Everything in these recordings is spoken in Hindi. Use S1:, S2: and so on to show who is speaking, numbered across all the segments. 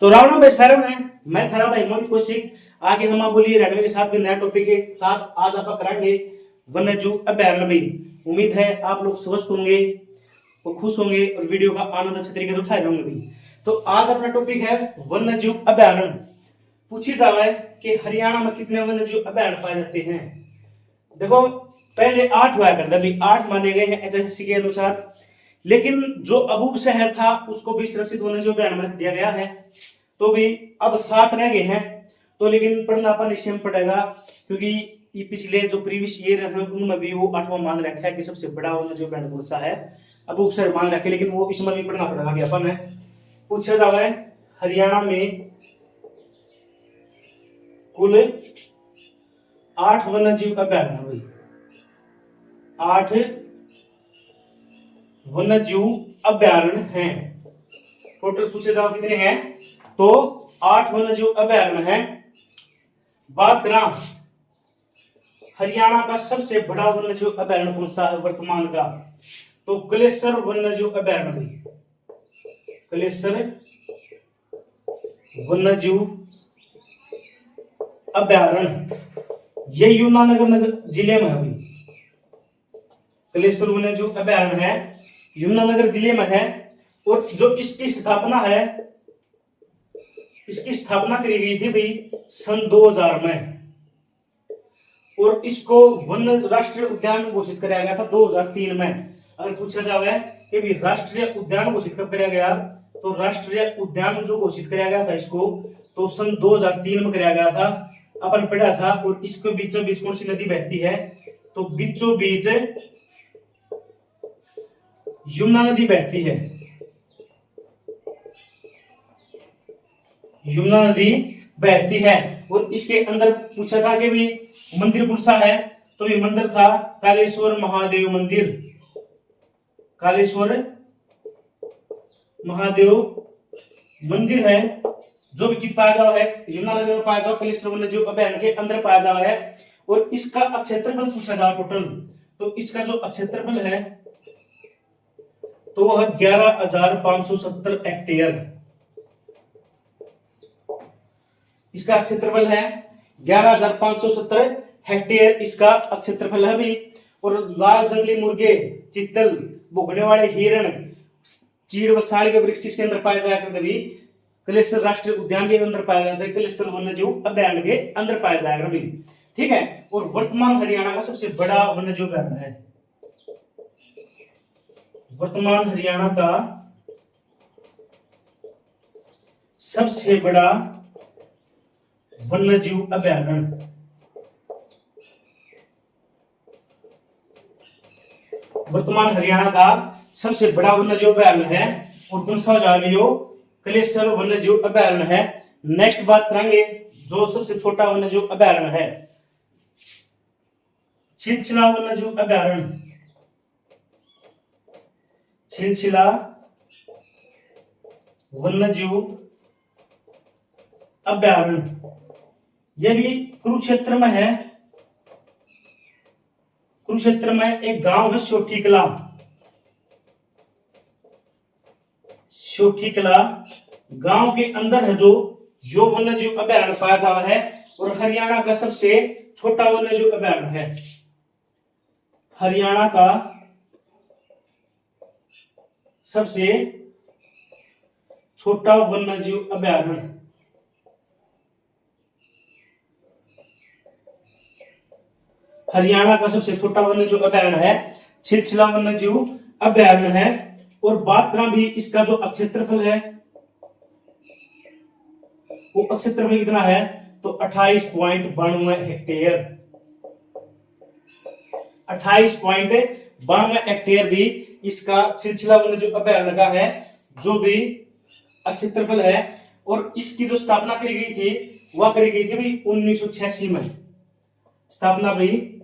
S1: तो राम राम भाई सारे में मैं थारा भाई मोहित कौशिक। आगे हम आप बोलिए रेडमी के साथ भी नया टॉपिक के साथ आज आप कराएंगे वन्य जीव अभयारण्य भाई। उम्मीद है आप लोग स्वस्थ होंगे और खुश होंगे और वीडियो का आनंद अच्छे तरीके से उठाए होंगे भाई। तो आज अपना टॉपिक है वन्य जीव अभयारण्य। पूछी जावा है कि हरियाणा में कितने वन्य जीव अभयारण्य पाए जाते हैं। देखो पहले 8 हुआ करता, अभी 8 माने गए हैं एचएससी के अनुसार, लेकिन जो अबूब शहर था उसको भी सुरक्षित वन्य जीव अभयारण्य में रख दिया गया है। तो भी अब 7 रह गए हैं। तो लेकिन पढ़ना अपन निश्चय पड़ेगा, क्योंकि ये पिछले जो प्रीवियस ईयर है उनमें भी वो 8वां मान रखा है कि सबसे बड़ा वन्य जीव अभयारण्य कौन सा है, अबूब शहर मान रखे। लेकिन वो इसमें भी पढ़ना पड़ेगा कि अपन है पूछा जावा है हरियाणा में कुल 8 वन्य जीव अभयारण्य भाई। 8 वन्य जीव अभयारण्य हैं। टोटल पूछे जाओ कितने हैं, तो 8 वन्य जीव अभयारण्य हैं। बात करा हरियाणा का सबसे बड़ा वन्य जीव अभयारण्य कौन सा है वर्तमान का, तो कलेसर वन्य जीव अभयारण्य भाई। कलेसर वन्य जीव अभयारण्य ये यमुनानगर जिले में है भाई। कलेसर वन्य जीव अभयारण्य है यमुनानगर जिले में है। और जो इसकी स्थापना है, इसकी स्थापना करी गई थी भाई सन 2000 में, और इसको वन राष्ट्रीय उद्यान घोषित कराया गया था 2003 में। अगर पूछा जाए कि भी राष्ट्रीय उद्यान घोषित कब कराया गया, तो राष्ट्रीय उद्यान जो घोषित कराया गया था इसको तो सन 2003 में कराया गया था। अपन पढ़ा था। और इसके बीचों बीच कौन सी नदी बहती है, तो बीचों बीच यमुना नदी बहती है। यमुना नदी बहती है। और इसके अंदर पूछा था कि भी मंदिर कौन सा है, तो ये मंदिर था कालेश्वर महादेव मंदिर। कालेश्वर महादेव मंदिर है जो भी पाया जावा है यमुनानगर में पाया जावा, कलेश्वर वन्य जीव अभयारण्य के अंदर पाया जावा है। और इसका क्षेत्रफल पूछा जावा टोटल, तो इसका जो क्षेत्रफल है तो वह 11,570 हेक्टेयर। इसका क्षेत्रफल है 11,570 हेक्टेयर इसका क्षेत्रफल है भी। और लाल जंगली मुर्गे, चित्तल, भौंकने वाले हिरण, चीड़ व साल के वृक्ष इसके अंदर पाए जाया करते भी कलेसर राष्ट्रीय उद्यान के अंदर पाया जाता है, कलेसर वन्य जीव अभयारण्य के अंदर पाया जाएगा भी। ठीक है। और वर्तमान हरियाणा का सबसे बड़ा वन्य जीव अभयारण्य है। वर्तमान हरियाणा का सबसे बड़ा वन्य जीव अभयारण्य वर्तमान हरियाणा का सबसे बड़ा वन्य जीव अभयारण्य है। और कौन सा कलेसर वन्य जीव अभयारण्य है। नेक्स्ट बात करेंगे जो सबसे छोटा वन्य जीव अभयारण्य है, छिलछिला वन्य जीव अभयारण्य। छिलछिला वन्य जीव अभयारण्य यह भी कुरुक्षेत्र में है। कुरुक्षेत्र में एक गांव है सोठी कला। सोठी कला गांव के अंदर है जो वन्य जीव अभयारण्य पाया जाता है। और हरियाणा का सबसे छोटा वन्य जीव अभयारण्य है। हरियाणा का सबसे छोटा वन्य जीव अभयारण्य हरियाणा का सबसे छोटा वन्य जीव अभयारण्य है, छिलछिला वन्य जीव अभयारण्य है। और बात करें भी इसका जो क्षेत्रफल है, वो क्षेत्रफल कितना है, तो 28.92 हेक्टेयर। 28.92 हेक्टेयर भी इसका छिलछिला वन्य जीव अभयारण्य का है, जो भी क्षेत्रफल है। और इसकी जो स्थापना करी गई थी वह करी गई थी भाई 1986 में। स्थापना भाई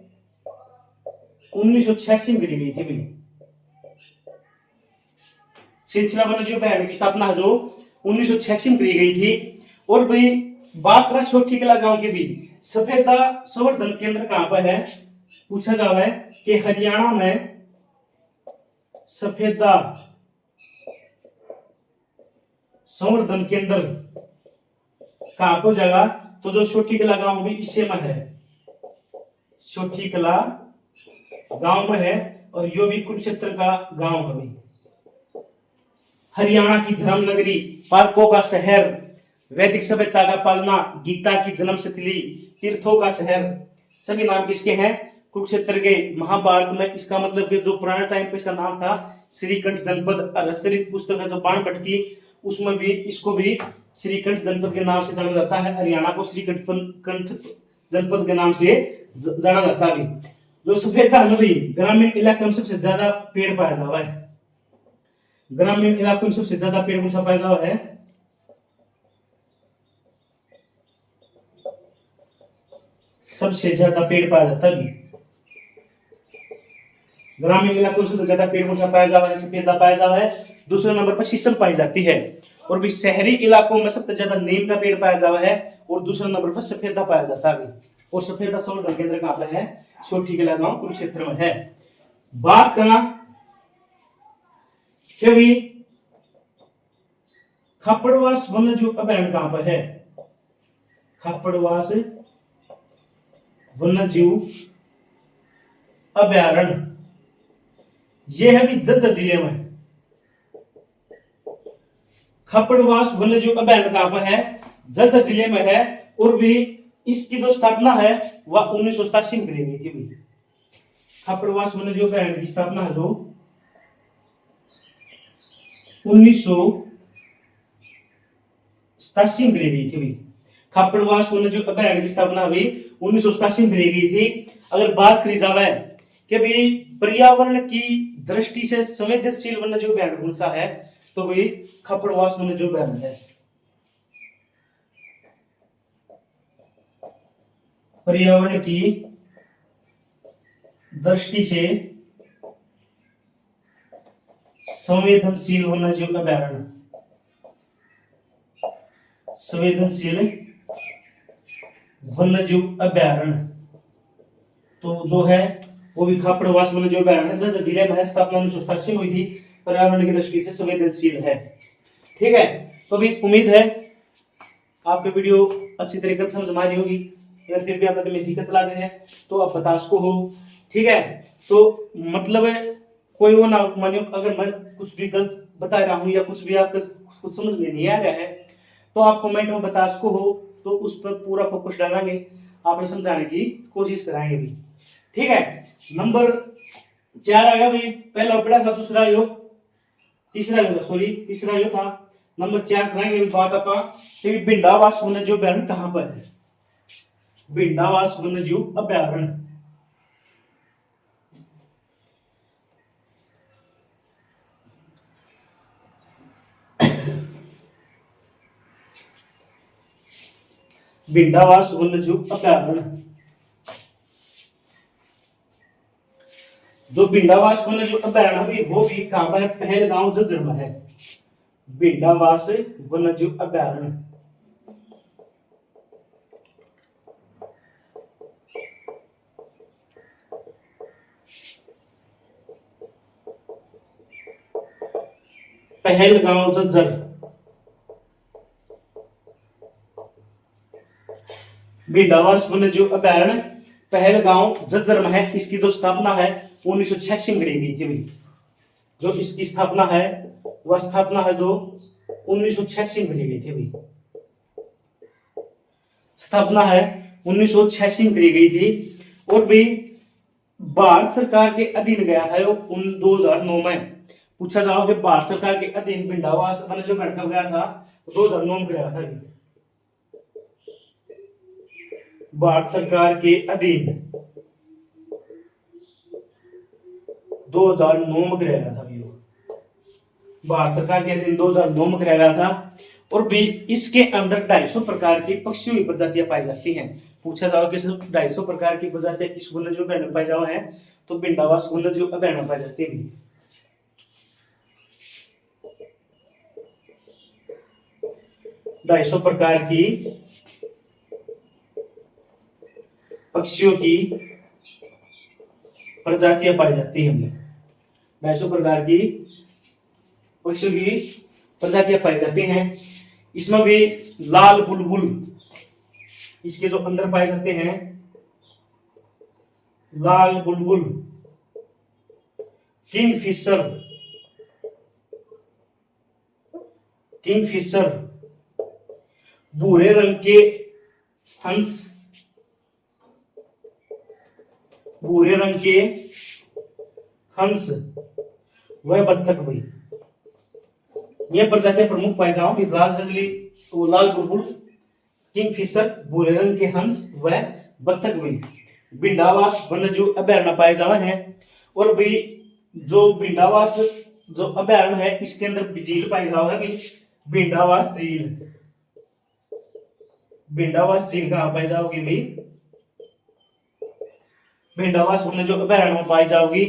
S1: 1986 में करी गई थी भाई। छिलछिला वन्य जीव अभयारण्य की स्थापना जो 1986 में करी गई थी। और भाई बात करें सोठी कला गांव की भी, सफेदा संवर्धन केंद्र कहां पर है, पूछा जावा है कि हरियाणा में सफेदा संवर्धन केंद्र कहाँ पर जगह, तो जो सोठी कला गांव भी इसी में है, सोठी कला गांव में है, और यो भी कुरुक्षेत्र का गांव है। हरियाणा की धर्म नगरी, पार्कों का शहर, वैदिक सभ्यता का पालना, गीता की जन्म स्थली, तीर्थों का शहर, सभी नाम किसके हैं? कुरुक्षेत्र के। महाभारत में इसका मतलब कि जो पुराने टाइम पे इसका नाम था श्रीकंठ जनपद, रसरित पुस्तक है जो बाणभट्ट की, उसमें भी इसको भी श्रीकंठ जनपद के नाम से जाना जाता है। हरियाणा को श्रीकंठ जनपद के नाम से जाना जाता है। जो सफेदा नदी, ग्रामीण इलाके में सबसे ज्यादा पेड़ पाया जाता है, ग्रामीण इलाकों में सबसे ज्यादा पेड़ कौन पाया जाता है? सबसे ज्यादा पेड़ पाया जाता है, ग्रामीण इलाकों में सबसे ज्यादा पेड़ कौन पाया जाता है? सफेदा पाया जाता है। दूसरे नंबर पर शीशम पाई जाती है। और भी शहरी इलाकों में सबसे ज्यादा नीम का पेड़ पाया जाता है, और दूसरे नंबर पर सफेदा पाया जाता है। और सफेदा संवर्धन केंद्र कहां पर है? सोठी कला गांव कुरुक्षेत्र में है। बात करना कभी खपड़वास वन्यजीव अभयारण्य कहां पर है? खपड़वास वन्यजीव अभयारण्य यह है भी झज्जर जिले में। खपड़वास वन्यजीव अभयारण्य कहां पर है? झज्जर जिले में है। और भी इसकी जो स्थापना है वह 1987 में करी गई थी। खपड़वास वन्यजीव अभयारण्य की स्थापना है जो 1987 में करी गई थी। खपड़वास वन्यजीव अभयारण्य की स्थापना अभी 1987 में करी गई थी। अगर बात करी जाए कि भी पर्यावरण की दृष्टि से संवेदनशील वन्यजीव अभयारण्य कौन सा है, तो भाई खपड़वास वन्यजीव अभयारण्य है। पर्यावरण की दृष्टि से संवेदनशील वन्यजीव अभयारण्य, संवेदनशील वन्यजीव अभयारण्य तो जो है वो भी खपड़वास वन्यजीव अभयारण्य है, जिले में है। स्थापना 1987 में हुई थी। पर्यावरण की दृष्टि से संवेदनशील है। ठीक है, तो भी उम्मीद है आपको वीडियो अच्छी तरीके से समझ में आ रही होगी। अगर फिर भी आपको में दिक्कत ला रहे हैं तो आप बता सको हो। ठीक है, तो मतलब कोई वो ना मानियो अगर मैं कुछ भी गलत बता रहा हूँ या कुछ भी आपको कुछ समझ में नहीं आ रहा है तो आप कमेंट में बता सको हो, तो उस पर पूरा फोकस डालेंगे, आपने समझाने की कोशिश कराएंगे भी। ठीक है, नंबर 4 आ गया भाई। पहला पढ़ा था, दूसरा यो तीसरा यो सॉरी तीसरा यो था। नंबर 4 करेंगे बात अपन भिंडावास वन्यजीव अभयारण्य कहां पर है? भिंडावास वन्यजीव अभयारण्य भिंडावास वन्यजीव अभयारण्य जो भिंडावास वन्यजीव अभयारण्य है वो भी कहां पर है? पहलगांव झज्जर में है। भिंडावास वन्यजीव अभयारण्य पहलगांव झज्जर भिंडावास वन्यजीव अभयारण्य पहलगांव झज्जर में है। इसकी जो स्थापना है 1986 में करी गई थी। जो इसकी स्थापना है वह स्थापना है जो 1986 में करी गई थी। स्थापना है 1986 में करी गई थी। और भी भारत सरकार के अधीन गया था 2009 में। पूछा जाओ कि भारत सरकार के अधीन भिंडावास वन्यजीव अभयारण्य कब गया था? 2009 में गया था। भारत सरकार के अधीन 2009 में कराया गया था। भारत सरकार के अधीन 2009 में कराया गया था। और भी इसके अंदर 250 प्रकार की पक्षियों की प्रजातियां पाई जाती हैं। पूछा जाओ कि 250 प्रकार की प्रजातियां किस वन्यजीव अभयारण्य में पाई जाओ है, तो भिंडावास वन्यजीव अभयारण्य में पाई जाती है। 250 प्रकार की पक्षियों की प्रजातियां पाई जाती हैं। 250 प्रकार की पक्षियों की प्रजातियां पाई जाती हैं। इसमें भी लाल बुलबुल इसके जो अंदर पाए जाते हैं, लाल बुलबुल, किंगफिशर, किंगफिशर, भूरे रंग के हंस, भूरे रंग के हंस वह बत्तख भाई, ये प्रजातियां प्रमुख पाई जाओ। लाल जंगली वो लाल बुलबुल, किंगफिशर, भूरे रंग के हंस वह बत्तख भाई भिंडावास वन्यजीव अभयारण्य पाए जावा है। और भाई जो भिंडावास जो अभयारण्य है इसके अंदर झील पाई जावा है भाई, भिंडावास झील, भिंडावास झील कहां पाई जाओगी भाई, भिंडावास वन्यजीव अभयारण्य में पाई जाओगी।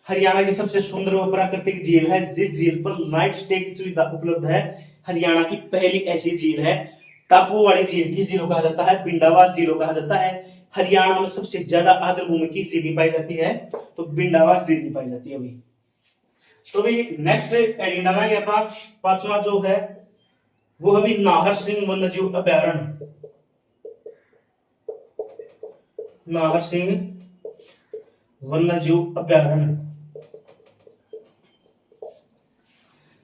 S1: हरियाणा की सबसे सुंदर व प्राकृतिक झील है, जिस झील पर नाइट स्टे की सुविधा उपलब्ध है। हरियाणा की पहली ऐसी झील है। टापू वाली झील किस झीलों कहा जाता है, भिंडावास झीलों कहा जाता है। हरियाणा में सबसे ज्यादा आर्द्र भूमि की झील पाई जाती है, तो भिंडावास झील पाई जाती है अभी। तो अभी नेक्स्ट एडिंग डालेंगे अपना पांचवा जो है वो अभी नाहर सिंह वन्यजीव अभयारण्य, नाहर सिंह वन्यजीव अभयारण्य,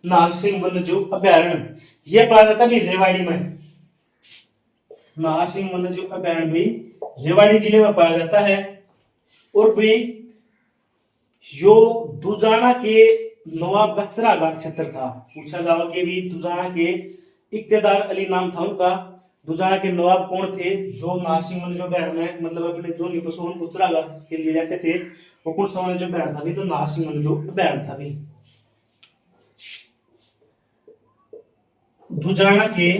S1: नाहर सिंह वन्यजीव अभयारण्य यह पाया जाता है रेवाड़ी में। नाहर सिंह वन्यजीव अभयारण्य भी रेवाड़ी जिले में पाया जाता है। और भी जो दुजाना के नवाब का चरागाह क्षेत्र था, पूछा जावा कि भी दुजाना के इक्तेदार अली नाम था उनका। दुजाना के नवाब कौन थे जो नाहर सिंह वन्यजीव अभयारण्य में मतलब अपने जो भी पशु उनको चरागाह के लिए रहते थे, वो कौन सा वन्यजीव अभयारण्य था भी, तो नाहर सिंह वन्यजीव अभयारण्य था भी। दुजाना के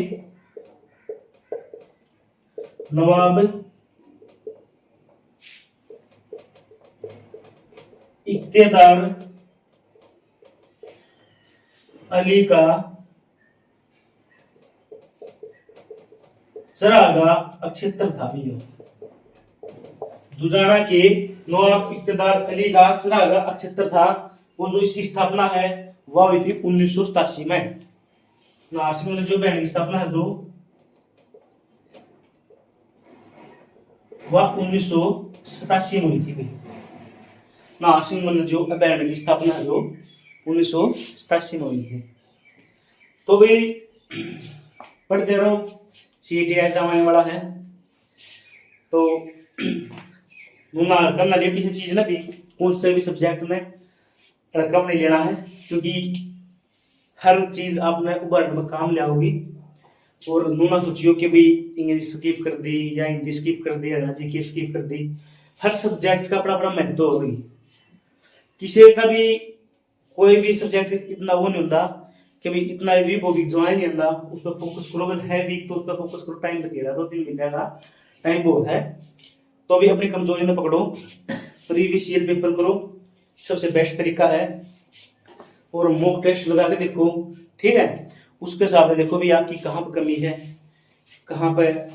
S1: नवाब इक्तेदार अली का चरागाह अक्षेत्र था भी। दुजाना के नवाब इक्तेदार अली का चरागाह अक्षेत्र था। वो जो इसकी स्थापना है वह हुई थी 1987 में। नाहर सिंह वन्यजीव अभयारण्य की स्थापना है जो वह 1987 में हुई थी। नाहर सिंह वन्यजीव अभयारण्य की स्थापना है जो 1987 में हुई थी। तो भी पढ़ते रहो, सीईटी एग्जाम आने वाला है, तो करना लिया किसी चीज ना भी कौन से भी सब्जेक्ट में रकम नहीं लेना है, क्योंकि हर चीज आपने उभरने में काम ले आओगी। और नूना सोचियो कि भी इंग्लिश स्किप कर दी या हिंदी स्किप कर दी या जीके स्किप कर दी, हर सब्जेक्ट का अपना अपना महत्व होगी। किसी का भी कोई भी सब्जेक्ट इतना वो नहीं होता कि भी इतना भी वो भी जो नहीं आता उस पर फोकस करो। अगर है वीक तो उस पर फोकस करो, टाइम लगेगा 2-3 महीने का टाइम बहुत है। तो अभी अपनी कमजोरी न पकड़ो, प्रीवियस ईयर पेपर करो, सबसे बेस्ट तरीका है। और मॉक टेस्ट लगा के देखो, ठीक है, उसके हिसाब से देखो भी आपकी कहाँ पर कमी है, कहाँ पर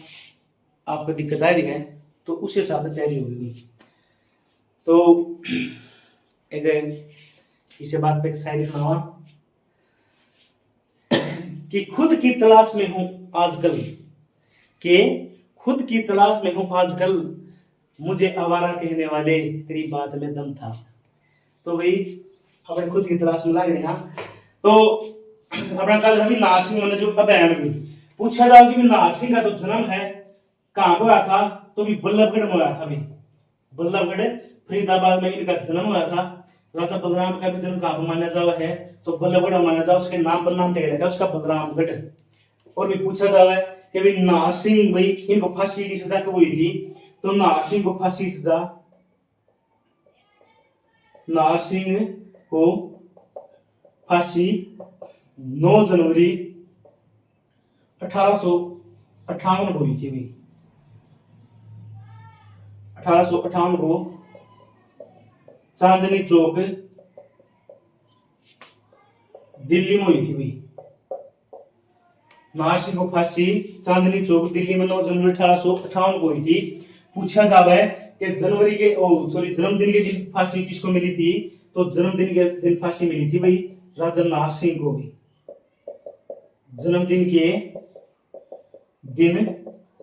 S1: आपको दिक्कत आ रही है, तो उस हिसाब से तैयारी होगी। तो एक इसे बात पे एक शायरी सुनावा कि खुद की तलाश में हूं आजकल, कि खुद की तलाश में हूं आजकल, मुझे आवारा कहने वाले तेरी बात में दम था। तो भाई अपने खुद की तलाश में लगे ना। तो अपना चल अभी नाहर सिंह वन्यजीव अभयारण्य में पूछा जाओ कि नाहर सिंह का जो जन्म है कहां पर हुआ था, तो भी बल्लभगढ़ में हुआ था। भी बल्लभगढ़ फरीदाबाद में इनका जन्म हुआ था। राजा बलराम का भी जन्म कहां पर माना जावा है, तो बल्लभगढ़ माना जाओ, उसके नाम पर नाम टेक रखा उसका बलरामगढ़। और भी पूछा जावा है कि भाई नाहर सिंह भाई इनको फांसी की सजा कब हुई थी, तो नाहर सिंह को फांसी सजा, नाहर सिंह को फांसी 9 जनवरी 1858 को हुई थी। भाई 1858 को चांदनी चौक दिल्ली में हुई थी। भाई नाहर सिंह को फांसी चांदनी चौक दिल्ली में 9 जनवरी 1858 को हुई थी। पूछा जावा है कि जनवरी के जन्मदिन के दिन फांसी किसको मिली थी, तो जन्मदिन के दिन फांसी मिली थी भाई राजा नाहर सिंह को। भी जन्मदिन के दिन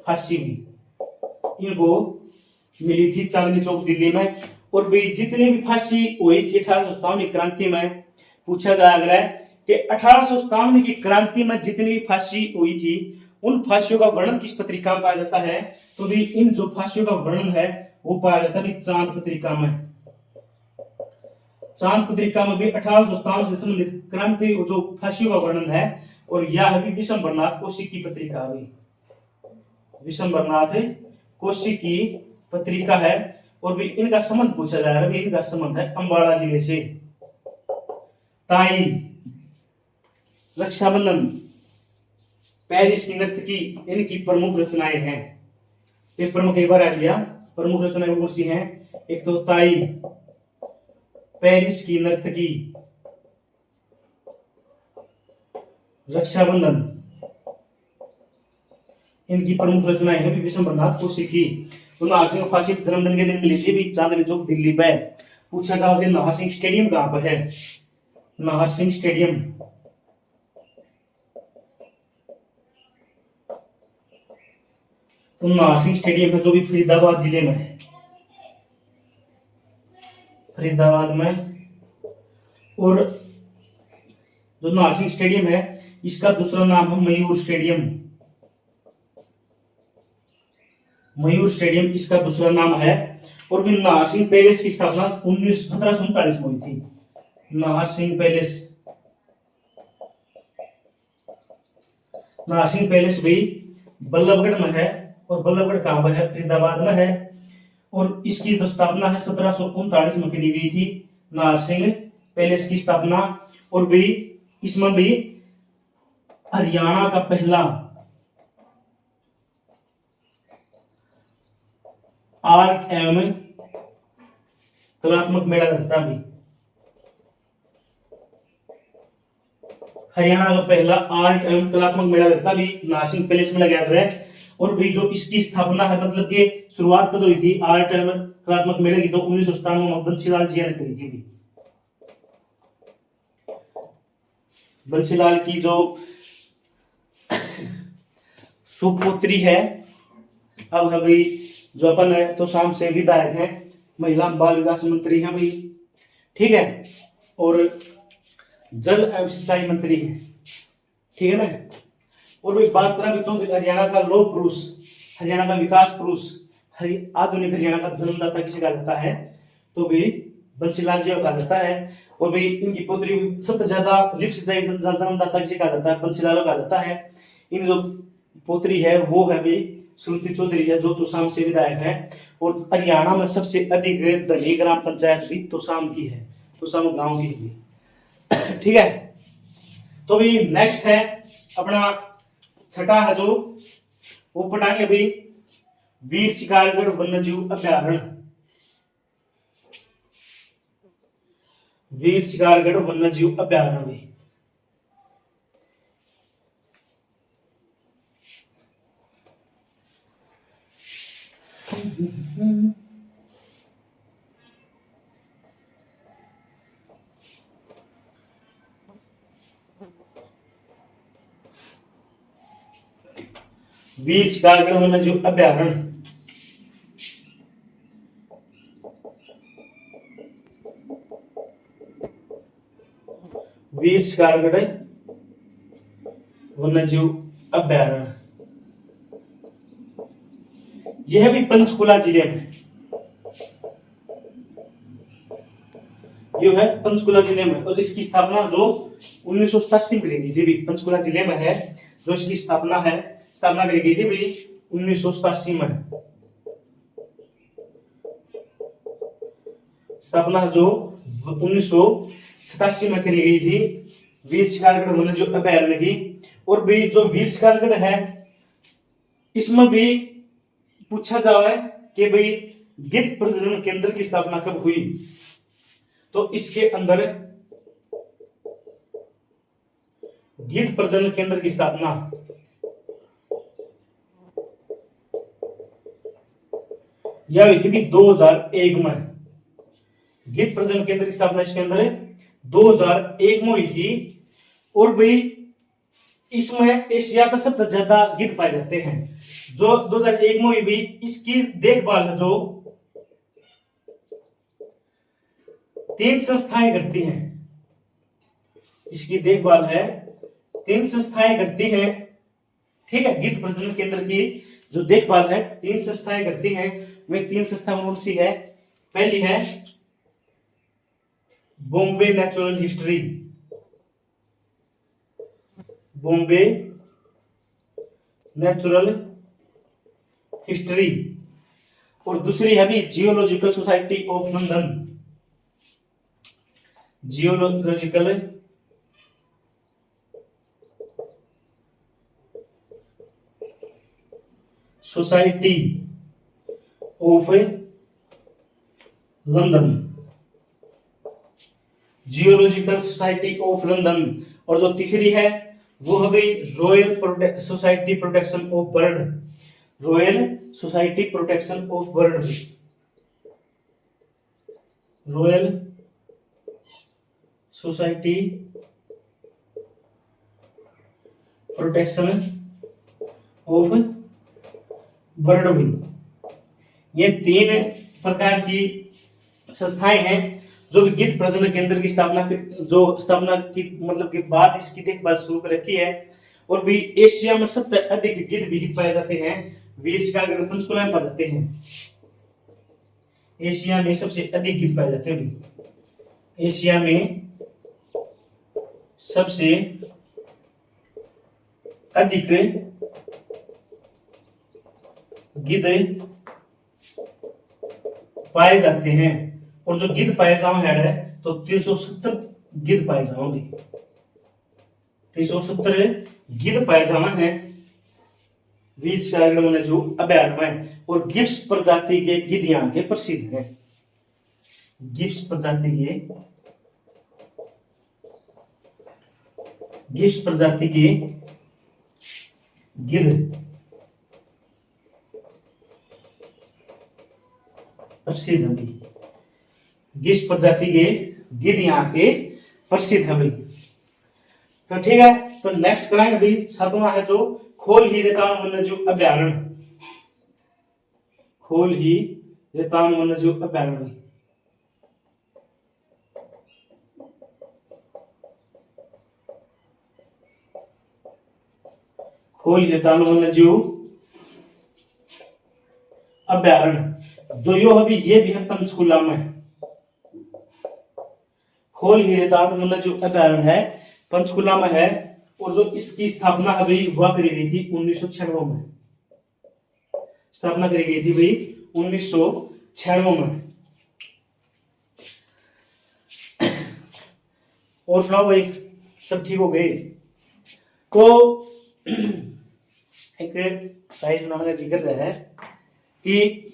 S1: फांसी हुई। इनको मिली थी चांदनी चौक दिल्ली में। और भी जितनी भी फांसी हुई थी 1857 की क्रांति में, पूछा जा रहा है कि 1857 की क्रांति में जितनी भी फांसी हुई थी उन फांसियों का वर्णन किस पत्रिका में पाया जाता है? तो भी इन जो फांसियों का वर्णन है वो पाया जाता है चांद पत्रिका में। चांद पत्रिका में भी 1857 से संबंधित क्रांति जो फांसियों का वर्णन है। और यह भी विशंबरनाथ कौशिक की पत्रिका भी, विशंबरनाथ कौशिक की पत्रिका है। और भी इनका संबंध पूछा जा रहा है, इनका संबंध है अंबाला जिले से। ताई, रक्षाबंधन, पेरिस की नर्तकी, इनकी प्रमुख रचनाएं हैं। पेपर में कई बार आ गया। प्रमुख रचनाएं कौन सी हैं? एक तो ताई, पेरिस की नर्तकी, रक्षाबंधन, इनकी प्रमुख रचनाएं हैं विशंबरनाथ कौशिक की। नाहर सिंह फांसी जन्मदिन के दिन मिली थी भी चांदनी चौक दिल्ली पे। पूछा जाओ कि नाहर सिंह स्टेडियम कहां पर है? नाहर सिंह स्टेडियम तो नाहर सिंह स्टेडियम है जो भी फरीदाबाद जिले में है, फरीदाबाद में। और जो नाहर सिंह स्टेडियम है इसका दूसरा नाम है मयूर स्टेडियम। मयूर स्टेडियम इसका दूसरा नाम है। और भी नाहर सिंह पैलेस की स्थापना 1739 में हुई थी। नाहर सिंह पैलेस, नाहर सिंह पैलेस भी बल्लभगढ़ में है। और बल्लभगढ़ कहां पर है? फरीदाबाद में है। और इसकी जो स्थापना है 1739 में करी गई थी नाहर सिंह पैलेस की स्थापना। और भी इसमें भी हरियाणा का पहला आर्ट एवं कलात्मक मेला लगता भी, हरियाणा का पहला आर्ट एवं कलात्मक मेला लगता भी नाहर सिंह पैलेस में लगाया गया है। और भी जो इसकी स्थापना है मतलब कि शुरुआत कब हुई थी आर्ट एवं कलात्मक मेले की? तो 1997 में बंसीलाल जी ने करी थी। बंसीलाल की जो सुपुत्री है, अब अभी जो अपन है तो शाम से विधायक है, महिला बाल विकास मंत्री हैं भाई, ठीक है। और जल एवं सिंचाई मंत्री है, ठीक है ना। और भी बात करें चौधरी हरियाणा का लौह पुरुष, हरियाणा का विकास पुरुष, आधुनिक हरियाणा का जन्मदाता किसे कहा जाता है? तो भी बंसीलाल जी को कहा जाता है। और भी इनकी पुत्री सबसे ज्यादा लिप्त सिंचाई जन्मदाता किसे कहा जाता है? बंसीलाल को कहा जाता है। इन जो पुत्री है वो है भी श्रुति चौधरी है जो तोशाम से विधायक है। और हरियाणा में सबसे अधिक धनी ग्राम पंचायत भी तोशाम की है, तोशाम गांव की है, ठीक है। तो भी नेक्स्ट है अपना छठा है जो वो पढ़ाएंगे भी वीर शिकारगढ़ वन्यजीव अभ्यारण्य। वीर शिकारगढ़ वन्यजीव अभ्यारण्य भी वीर शिकारगढ़ वन्यजीव अभ्यारण्य वीर शिकारगढ़ वन्यजीव अभ्यारण्य यह भी पंचकुला जिले में, यह है पंचकुला जिले में। और इसकी स्थापना जो 1987 में करी गई थी भी पंचकुला जिले में है। जो इसकी स्थापना करी गई थी भी 1987 में। स्थापना जो 1987 में करी गई थी वीर शिकारगढ़ वन्यजीव अभ्यारण्य की। और भी जो वीर शिकारगढ़ है इसमें भी पूछा जाए कि भाई गिद्ध प्रजनन केंद्र की स्थापना कब हुई? तो इसके अंदर गिद्ध प्रजनन केंद्र की स्थापना यह हुई थी भी 2001 में। गिद्ध प्रजनन केंद्र की स्थापना इसके अंदर 2001 में हुई थी। और भाई इसमें एशिया का सबसे ज्यादा गिद्ध पाए जाते हैं। जो 2001 में भी इसकी देखभाल जो 3 संस्थाएं करती हैं, इसकी देखभाल है 3 संस्थाएं करती हैं। ठीक है, गिद्ध प्रजनन केंद्र की जो देखभाल है 3 संस्थाएं करती हैं। वे 3 संस्थाएं कौन सी है? पहली है Bombay natural history, Bombay natural history, और दूसरी है भी geological society of London, geological society of London, geological society of London. और जो तीसरी है वो हो गई royal society protection of bird, royal society protection of bird, royal society protection of bird भी। ये 3 प्रकार की संस्थाएं हैं जो गिद्ध प्रजनन केंद्र की स्थापना की मतलब के बाद इसकी देखभाल शुरू कर रखी है। और भी एशिया में सबसे अधिक गिद्ध भी पाए जाते हैं, वीर शिकार पंचकुला में पाए जाते हैं। एशिया में सबसे अधिक गिद्ध पाए जाते हैं, एशिया में सबसे अधिक गिद्ध पाए जाते हैं। और जो गिद्ध पाए जाओ हेड है तो 370 गिद्ध पाए जाओगे, 370 गिद्ध पाए जाना है वीर शिकार जो अभयारण्य है। और गिब्स प्रजाति के गिद्ध यहाँ के प्रसिद्ध हैं, गिब्स प्रजाति के गिद्ध प्रसिद्ध है, गिब्स प्रजाति के गिद्ध यहाँ के प्रसिद्ध है भाई। तो ठीक है, तो नेक्स्ट कराएंगे भाई 7वां है जो खोल ही रेतान वन्यजीव अभयारण्य, खोल ही रेतान वन्यजीव अभयारण्य। खोल ही रेतान वन्यजीव अभयारण्य जो यो अभी ये भी है पंचकुला में, खोल ही रेतान वन्यजीव अभयारण्य है पंचकुला में है। और जो इसकी स्थापना अभी हुआ करी गई थी 1996 में, स्थापना करी गई थी भाई 1996 में। और सुनाओ भाई, सब ठीक हो गए? तो एक शायद नाम का जिक्र है कि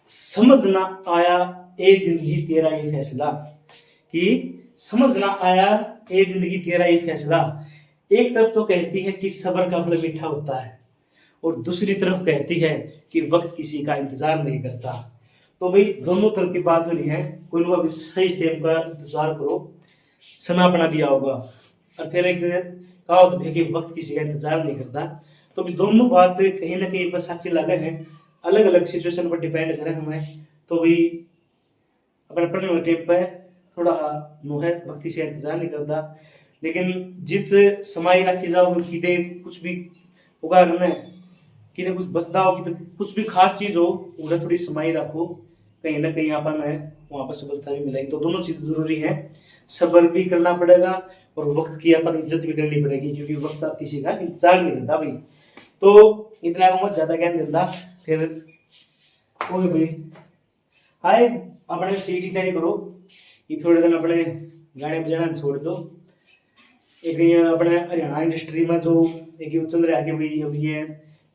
S1: समझ ना आया ए जिंदगी तेरा ये फैसला, कि समझ ना आया ए जिंदगी तेरा ये फैसला। एक तरफ तो कहती है कि सब्र का फल मीठा होता है, और दूसरी तरफ कहती है कि वक्त किसी का इंतजार नहीं करता। तो भाई दोनों तरफ की बात होनी है, कोई लोग अभी सही टाइम का इंतजार करो, समय अपना दिया होगा। और फिर एक कहावत है कि वक्त किसी का इंतजार नहीं करता। तो अभी दोनों बात कहीं ना कहीं पर साक्षी लगे हैं, अलग अलग सिचुएशन पर डिपेंड करें हमें। तो भाई अपने पढ़ने टाइम पर थोड़ा नो है वक्त किसी का इंतजार नहीं करता, लेकिन जिस समय रखी जाओ किते कुछ भी उगा करना है, किते कुछ बसदा हो, किते कुछ भी खास चीज हो, उधर थोड़ी समय रखो, कहीं ना कहीं अपन है वहां पर सफलता भी मिलेगी। तो दोनों चीज जरूरी है, सब्र भी करना पड़ेगा और वक्त की अपन इज्जत भी करनी पड़ेगी, क्योंकि वक्त आप किसी का इंतजार नहीं करता भाई। तो इतना मत ज्यादा ज्ञान देता फिर कोई भाई हाय अपने सीटी तैयारी करो, ये थोड़े दिन अपने गाने बजाना छोड़ दो। एक ये अपने हरियाणा इंडस्ट्री में जो एक ये चल रहा है कि भाई अब ये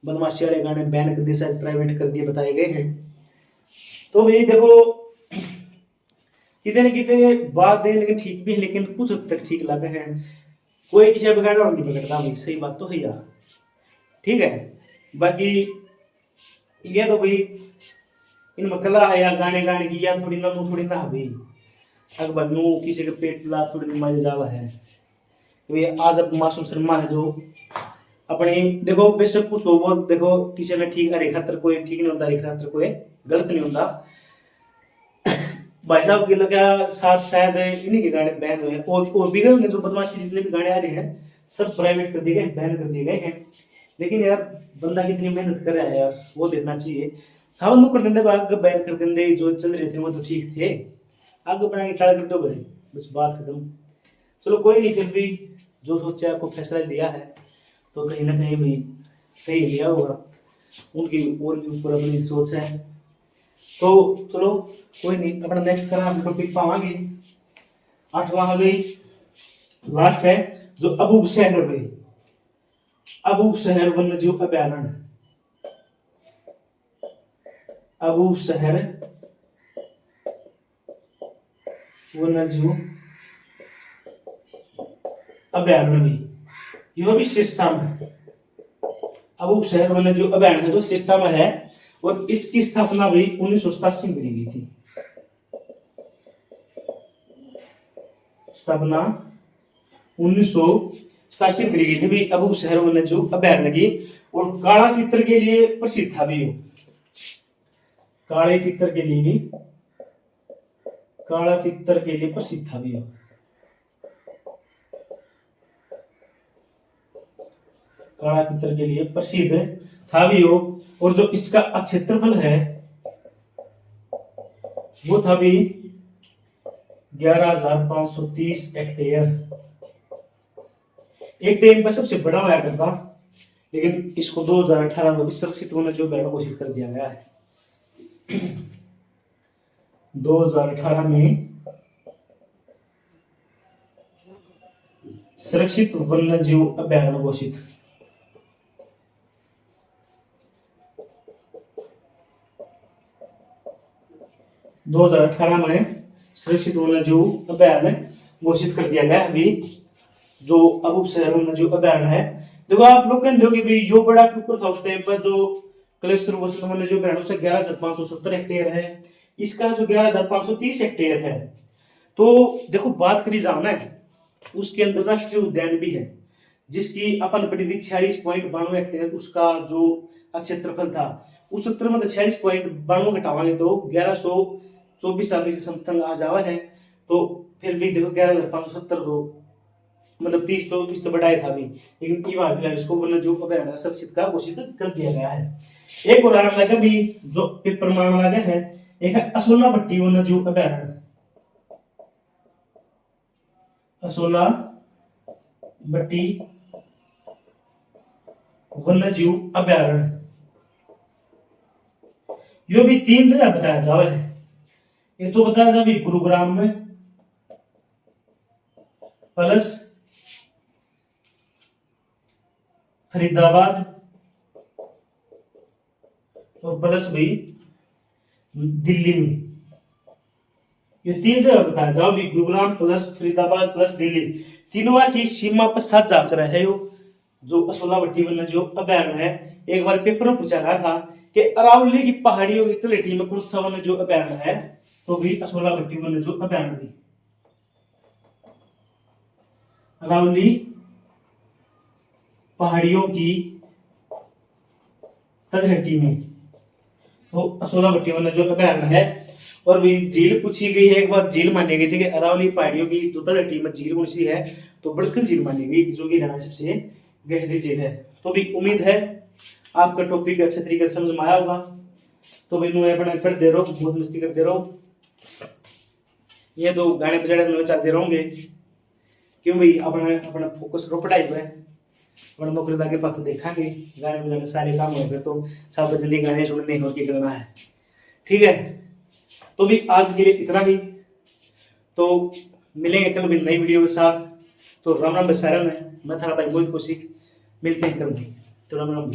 S1: बदमाशी वाले गाने बैन कर दिए, शायद प्राइवेट कर दिए बताए गए हैं। तो भाई देखो कितने न कितने बात है, लेकिन ठीक भी है, लेकिन कुछ हद तक ठीक लगे हैं। कोई किसी बिगाड़ा और नहीं बिगड़ता भाई, सही बात तो है यार, ठीक है। बाकी ये तो भाई इनमें कला है या गाने गाने की, या थोड़ी ना भाई अकबर नू किसी के पेट ला थोड़ी मजे जावा है, भाई आज अब मासूम शर्मा है जो अपने देखो बेशक कुछ लोग देखो किसी ने ठीक अरे खातर कोई ठीक नहीं होता, अरे खातर कोई गलत नहीं होता। भाई साहब के लगा साथ शायद इन्हीं के गाने बैन हुए हैं, और भी गए होंगे जो बदमाशी जितने भी गाने आ रहे हैं सब प्राइवेट कर दिए गए, बैन कर दिए गए हैं। लेकिन यार बंदा कितनी मेहनत कर रहा है यार, वो देखना चाहिए। हाँ बंदू कर देंगे आगे बैन कर देंगे, जो चल रहे थे वो तो ठीक थे, आगे बना के टाड़ा कर दो भाई, बस बात खत्म। चलो कोई नहीं, फिर भी जो सोचा आपको फैसला लिया है तो कहीं ना कहीं भी सही लिया होगा, उनकी और भी ऊपर अपनी सोच है। तो चलो कोई नहीं, अपना नेक्स्ट करा हम टॉपिक पावांगे। 8वां हो गई, लास्ट है जो अबूब शहर भाई, अबूब शहर वन्यजीव अभयारण्य, अबूब शहर वन्यजीव अभयारण्य भी, यह भी सिरसा में है। अबूब शहर वन्यजीव अभयारण्य है जो सिरसा में है, और इसकी स्थापना भी 1987 में करी गई थी। स्थापना 1987 में करी गई थी भी अबूब शहर वन्यजीव अभयारण्य की। और काला तीतर के लिए प्रसिद्ध था भी, काले तीतर के लिए भी, काला तीतर के लिए प्रसिद्ध था भी, काला तीतर के लिए प्रसिद्ध था भी हो। और जो इसका क्षेत्रफल है वो था भी 11,530 हेक्टेयर। एक टाइम पर सबसे बड़ा हुआ करता, लेकिन इसको 2018 में भी सुरक्षित वन्यजीव अभयारण्य घोषित कर दिया गया है। 2018 में सुरक्षित वन्यजीव अभयारण्य घोषित। दो 2018 में सुरक्षित वन्यजीव अभयारण्य घोषित कर दिया गया। अभी जो अबूब शहर वन्यजीव अभयारण्य है, देखो आप लोग कहते हो कि भाई जो बड़ा क्यों था उस टाइम पर, जो कलेश्वर वन्यजीव अभयारण्य उसका 11,570 हेक्टेयर है, इसका जो 11,530 हेक्टेयर है। तो देखो बात करी जाओ ना, उसके अंतरराष्ट्रीय उद्यान भी है जिसकी अपन पड़ी थी 46.92 हेक्टेयर, उसका जो क्षेत्रफल था उस क्षेत्र में 46.92 घटावांगे तो 1124 आदमी से समथिंग आ जावा है। तो फिर भी देखो 11,570 तो मतलब 30 तो इस तो बढ़ाया था भी, लेकिन ये बात इसको वन्यजीव अभयारण्य सुरक्षित का घोषित कर दिया गया है। एक और आराम लगा भी जो पेपर मारने लगा है, एक है असोला भट्टी वन्यजीव अभयारण्य, असोला भट्टी वन्यजीव अभयारण्य। यो भी 3 जगह बताया जावा है, एक तो बताया जा भी गुरुग्राम में, प्लस फरीदाबाद, और प्लस भी दिल्ली में। ये 3 जगह बताया जाओ भी, गुरुग्राम प्लस फरीदाबाद प्लस दिल्ली, तीनों की सीमा पर साथ जाकर है जो असोला भट्टी वन्यजीव अभयारण्य है। एक बार पेपर में पूछा गया था कि अरावली की पहाड़ियों की तलहटी में कौन सा वन्यजीव अभयारण्य है, तो भी असोला भट्टी वन्यजीव अभयारण्य भी। अरावली पहाड़ियों की तलहटी में तो असोला भट्टी वन्यजीव अभयारण्य है। और भी झील पूछी गई है, एक बार झील मानी गई थी कि अरावली पहाड़ियों की जो तलहटी में झील कौन सी है, तो बड़खल झील मानी गई थी जो कि हरियाणा सबसे गहरी झील है। तो भी उम्मीद है आपका टॉपिक अच्छे तरीके से समझ में आया होगा। तो भाई नुए अपने कर दे रहो, बहुत मस्ती करते रहो, ये तो गाने बजाने चलते रहोगे, क्यों भाई अपना अपना फोकस रो पढ़ाई पे, अपना नौकरी आगे पास देखेंगे, गाने बजाने सारे काम होंगे तो सब जल्दी गाने सुनने और की करना है, ठीक है। तो भी आज के लिए इतना ही, तो मिलेंगे कल भी नई वीडियो के साथ। तो राम राम बसारन है, मैं था भाई मोहित कौशिक, मिलते हैं कल भी, तो राम राम।